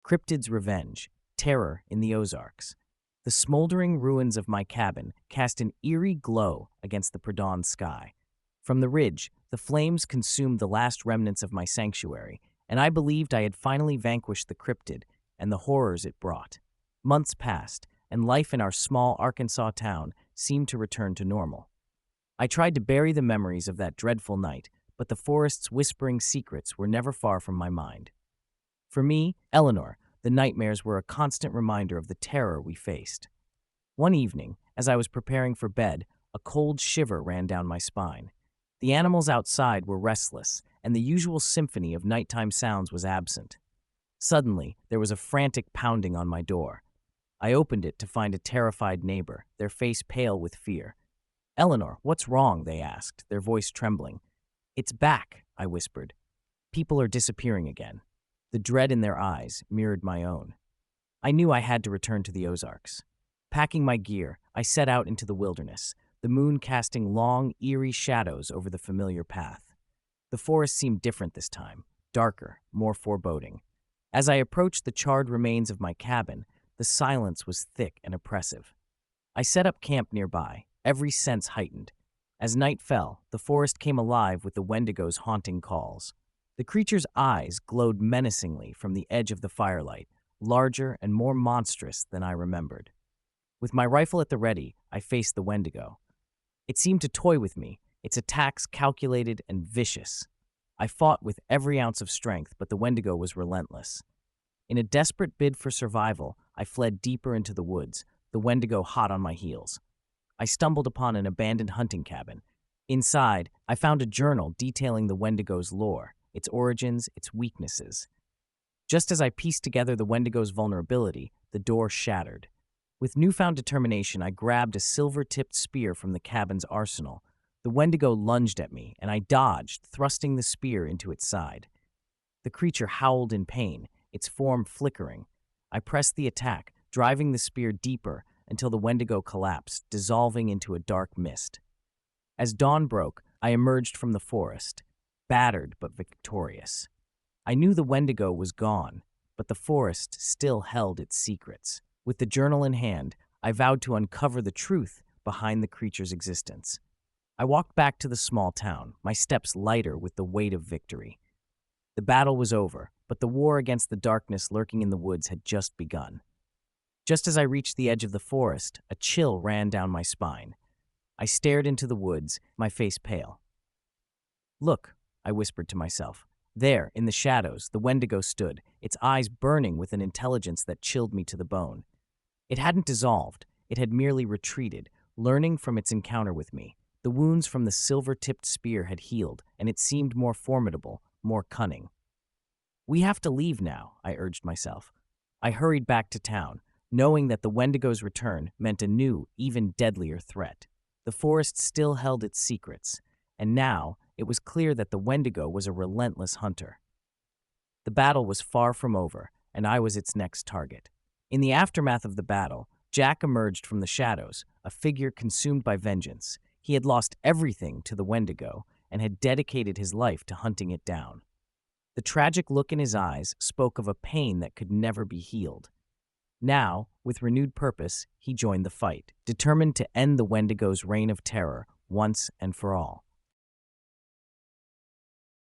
Cryptid's Revenge, Terror in the Ozarks. The smoldering ruins of my cabin cast an eerie glow against the pre-dawn sky. From the ridge, the flames consumed the last remnants of my sanctuary, and I believed I had finally vanquished the cryptid and the horrors it brought. Months passed, and life in our small Arkansas town seemed to return to normal. I tried to bury the memories of that dreadful night, but the forest's whispering secrets were never far from my mind. For me, Eleanor, the nightmares were a constant reminder of the terror we faced. One evening, as I was preparing for bed, a cold shiver ran down my spine. The animals outside were restless, and the usual symphony of nighttime sounds was absent. Suddenly, there was a frantic pounding on my door. I opened it to find a terrified neighbor, their face pale with fear. "Eleanor, what's wrong?" they asked, their voice trembling. "It's back," I whispered. "People are disappearing again." The dread in their eyes mirrored my own. I knew I had to return to the Ozarks. Packing my gear, I set out into the wilderness, the moon casting long, eerie shadows over the familiar path. The forest seemed different this time, darker, more foreboding. As I approached the charred remains of my cabin, the silence was thick and oppressive. I set up camp nearby, every sense heightened. As night fell, the forest came alive with the Wendigo's haunting calls. The creature's eyes glowed menacingly from the edge of the firelight, larger and more monstrous than I remembered. With my rifle at the ready, I faced the Wendigo. It seemed to toy with me, its attacks calculated and vicious. I fought with every ounce of strength, but the Wendigo was relentless. In a desperate bid for survival, I fled deeper into the woods, the Wendigo hot on my heels. I stumbled upon an abandoned hunting cabin. Inside, I found a journal detailing the Wendigo's lore, its origins, its weaknesses. Just as I pieced together the Wendigo's vulnerability, the door shattered. With newfound determination, I grabbed a silver-tipped spear from the cabin's arsenal. The Wendigo lunged at me, and I dodged, thrusting the spear into its side. The creature howled in pain, its form flickering. I pressed the attack, driving the spear deeper until the Wendigo collapsed, dissolving into a dark mist. As dawn broke, I emerged from the forest, battered but victorious. I knew the Wendigo was gone, but the forest still held its secrets. With the journal in hand, I vowed to uncover the truth behind the creature's existence. I walked back to the small town, my steps lighter with the weight of victory. The battle was over, but the war against the darkness lurking in the woods had just begun. Just as I reached the edge of the forest, a chill ran down my spine. I stared into the woods, my face pale. "Look," I whispered to myself. There, in the shadows, the Wendigo stood, its eyes burning with an intelligence that chilled me to the bone. It hadn't dissolved, it had merely retreated, learning from its encounter with me. The wounds from the silver-tipped spear had healed, and it seemed more formidable, more cunning. "We have to leave now," I urged myself. I hurried back to town, knowing that the Wendigo's return meant a new, even deadlier threat. The forest still held its secrets, and now it was clear that the Wendigo was a relentless hunter. The battle was far from over, and I was its next target. In the aftermath of the battle, Jack emerged from the shadows, a figure consumed by vengeance. He had lost everything to the Wendigo and had dedicated his life to hunting it down. The tragic look in his eyes spoke of a pain that could never be healed. Now, with renewed purpose, he joined the fight, determined to end the Wendigo's reign of terror once and for all.